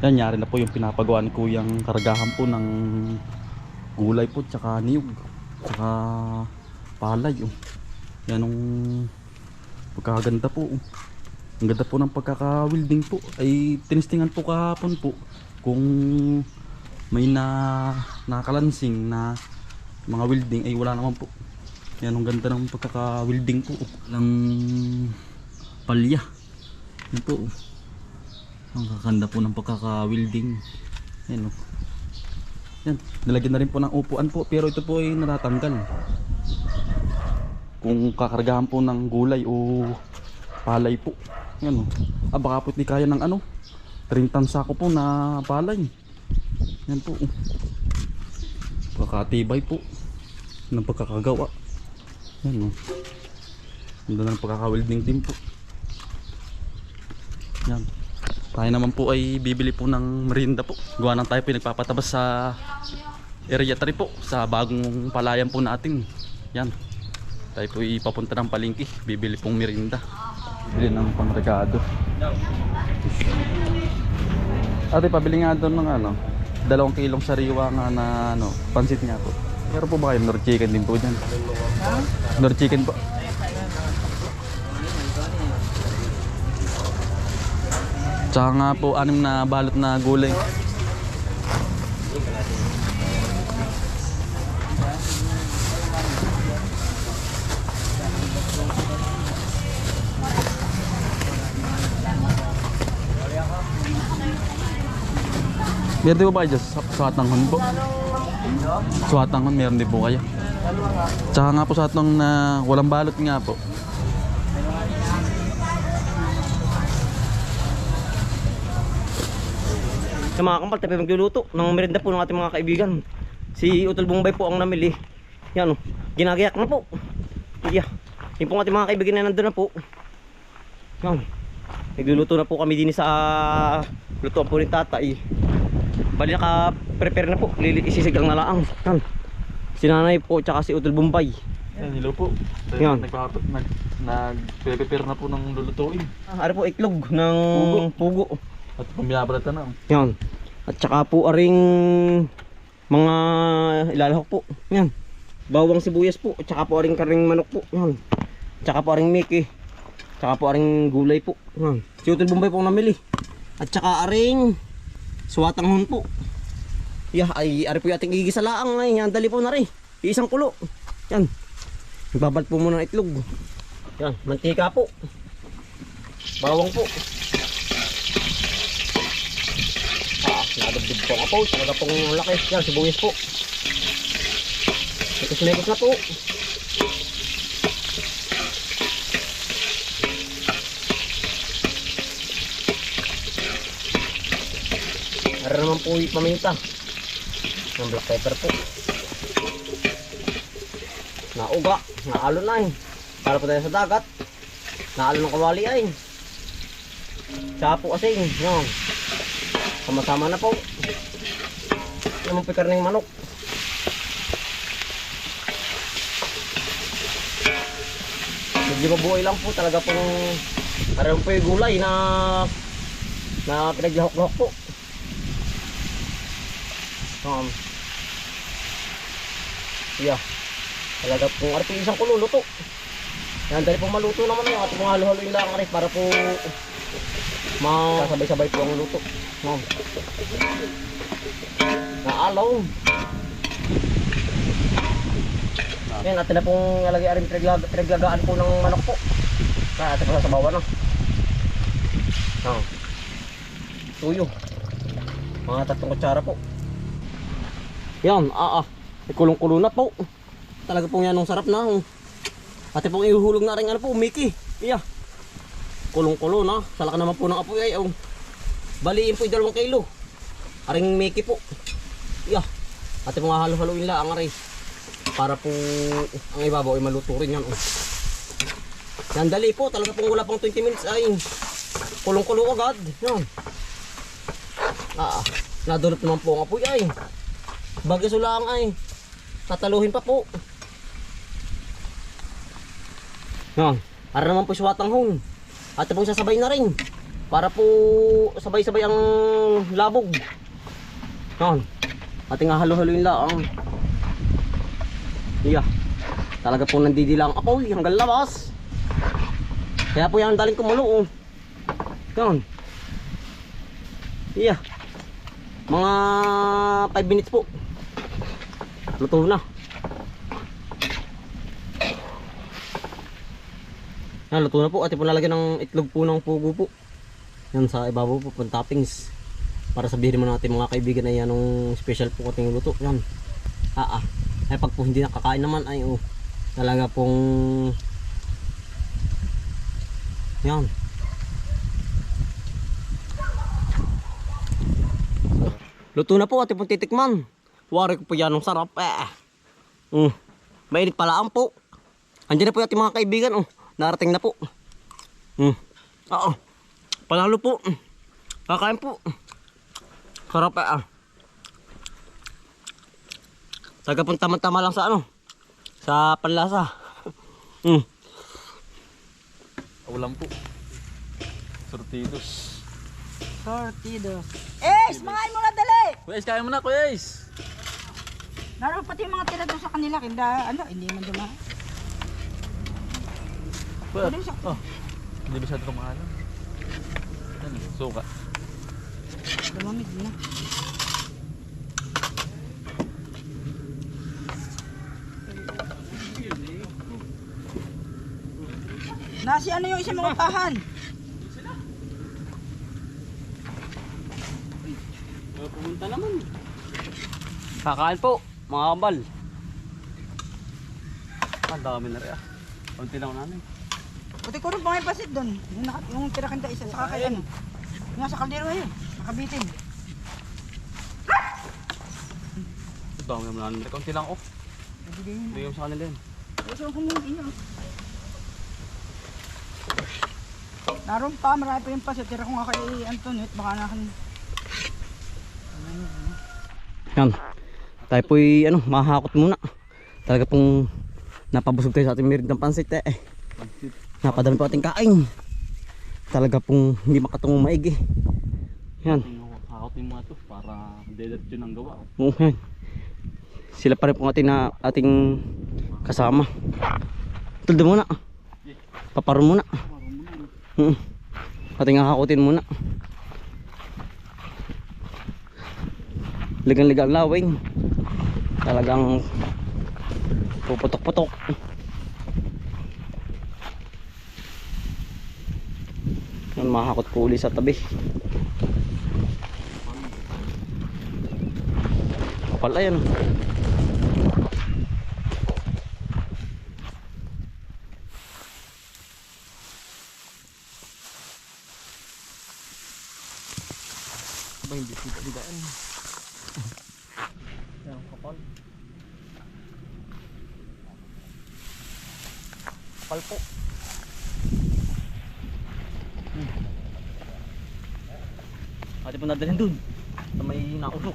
Yan, yari na po yung pinapagawa ni Kuyang karagahan po ng gulay po, tsaka niyog, tsaka palay. Oh. Yan ang pagkaganda po. Oh. Ang ganda po ng pagkaka-welding po. Ay tinistingan po kahapon po kung may nakalansing na mga welding ay wala naman po. Yan ang ganda ng pagkaka-welding po. Lang palya. Yan po. Ang kakanda po ng pagkaka-welding. Yan o. Yan. Nalagyan na rin po ng upuan po. Pero ito po ay natatanggal. Kung kakargahan po ng gulay o palay po. Yan o. Baka po hindi kaya ng 30 sako po na palay. Yan po. Pagkakatibay po ng pagkakagawa. Yan o. Ganda ng pagkaka-welding din po. Yan. Tayo naman po ay bibili po ng merienda po. Gawa ng tayo po nagpapatabas sa area 3 po. Sa bagong palayan po natin. Yan. Tayo po ipapunta ng palengke. Bibili pong merienda. Bibili ng pangregado. Ate, pabili nga doon ng 2 kilong sariwa nga na pansit nga po. Meron po ba kayo? Nor chicken din po dyan. Nor chicken po. Tsaka nga po 6 na balot na gulay. Meron din po ba kayo dyan? Suwatanghon po? Suwatanghon meron din po kayo. Tsaka nga po sa atong na walang balot nga po. Sa mga kampal, tayo magluluto ng merienda po ng ating mga kaibigan. Si Utol Bongbay po ang namili. Yan o, ginagayak na po. Yeah. Yung po ating mga kaibigan na nandun na po. Yan. Nagluluto na po kami din sa lutuan po ni tatay. Bali naka-prepare na po. Isisigang na lang. Yan. Si nanay po tsaka si Utol Bongbay. Yan, hello po. Yan. Nag-prepare na po ng lulutuin. Ari po iklog ng pugo. At pumiyabalatan na. Yan. At saka po aring mga ilalahok po. Yan. Bawang sibuyas po. At saka po aring karing manok po. Yan. At saka po aring miki. At saka po aring gulay po. Yan. Si Utol Bongbay po namili. At saka aring suwatanghon po. Yeah, ay ari po yung ating igigisa laang. Ay, yan, dali po na rin. Isang kulo. Yan. Ibabal po muna ng itlog. Yan. Mantika po. Bawang po. Nadagdag po nga po, talaga pong laki. Yan, sibuyas po. Mekos na po. Para naman po yung paminta. Yung black pepper po. Nauga, naalo na eh. Para po tayo sa dagat. Naalo ng kawali ay. Tsaka po asing, yan. Sama-sama na po. Naman po karning manok. Medyo mabuhay lang po. Talaga pong parang po yung gulay na pinaglahok-lahok po. Yeah. Talaga pong ari po isang kulo luto. Yan, dali pong maluto naman yung ating mga halo-halo yung lang para po sabay-sabay po ang luto. Naalaw. Yan, atin na pong nalagay aring pinaglagaan po ng manok po. Atin po sa sabawan na. Tuyo. Mga 3 kutsara po. Yan, kulong-kulo na po. Talaga pong yan ang sarap na. Atin pong ihuhulog na rin Mickey. Yeah. Kulong-kulo na. Salaka naman po ng apoy ay. Baliin po 2 kilo. Aring Mickey po. Yeah. Ate mga halo-haloin lang aray. Para po ang ibabaw ay maluto rin yan. Yan, dali po. Talaga pong wala pang 20 minutes ay kulong-kulo agad. Yan. Nadulot naman po ang apoy ay. Bagay lang ay. Tataluhin pa po. Yan. Para naman po suwatanghon. At pong sasabay na rin. Para po sabay-sabay ang labog. Yan. Ating halo-haloin lang. Iya. Talaga po nandidilang apoy hanggang labas. Kaya po yan daling kumulo. Yan. Iya. Mga 5 minutes po. Luto na. Yan, luto na po. At po nalagyan ng itlog po ng pugo po. Yan sa ibabaw po, pang toppings. Para sabihin mo natin mga kaibigan ay anong special po ating luto. Yan. Ay pag po hindi nakakain naman ay talaga pong yan. Luto na po at pong titikman. Wari ko po yan, ang sarap mainit pala ang po. Andiyan na po ating mga kaibigan. Narating na po. Panalo po. Kakain po. Sarap Taga pong tama-tama lang sa sa panlasa. Ulam po. Sortidos. Sortidos. Makain mo na dali! Kuya Ace, kaya mo na Kuya Ace. Naroon pati yung mga tira doon sa kanila. Hindi man dumaan. Kuya, Ano siya? hindi ba siya ito kumahalan? Suka. Lumamig na. Nasi ano yung isang mga tahan? Pumunta naman. Kakain po, mga kabal. Ang dami na rin Kunti lang namin. Buti ko rin pa may pasit doon. Yung tira kanta isa. Saka kay ano. Yung nasa kaldero yun. Nakabitin. Ang dami naman namin. Kunti lang Bigyan mo sa kanila yun. Gusto ko mong inyo. Naroon pa, marami pa yung pasit. Tira ko nga kay Antoinette. Baka nakan. Yan. Tayo po'y mahakot muna. Talaga pong napabusog tayo sa ating meron ng pansit Napadami po ating kain. Talaga pong hindi makatungong maigi. Yan. Hakot yung mga to para dediretso ng gawa. Yan. Sila pa rin po ating kasama. Tuldo muna. Paparon muna. Ating hahakutin muna. Ligang-ligang lawing. Talagang puputok-putok. Yan, mahakot po uli sa tabi. Kapal yan. Abang hindi daan. Yan, kapal. Kapal po. Ate po nadalhin dun sa may nausok.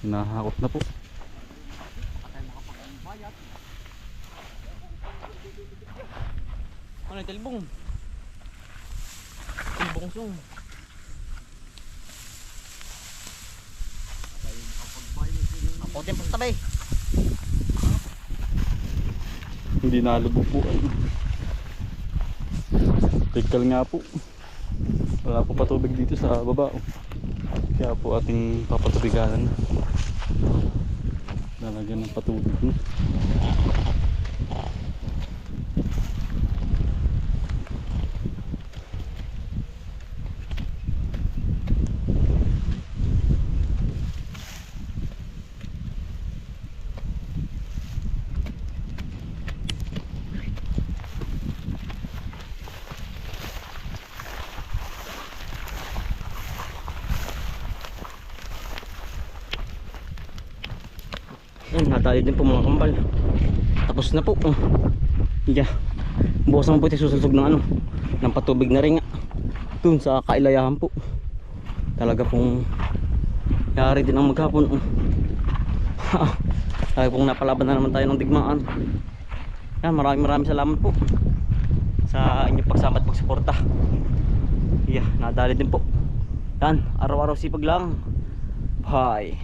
Nahakot na po. Ano yung tilbong? Tilbong song. Ako din pa sa tabi. Hindi nalubog po. Tikal nga po. Wala po patubig dito sa baba. Kaya po ating papatubigan. Lalagyan ng patubig. Yan, natali din po mga kambal. Tapos na po. Yeah. Bukas naman po ito susulsog ng ng patubig na rin nga. Dun sa kailayahan po. Talaga pong yari din ang maghapon. Talaga pong napalaban na naman tayo ng digmaan. Yan, maraming salamat po sa inyong pagsama at pagsuporta. Yeah, nadali din po. Yan, araw-araw sipag lang. Bye.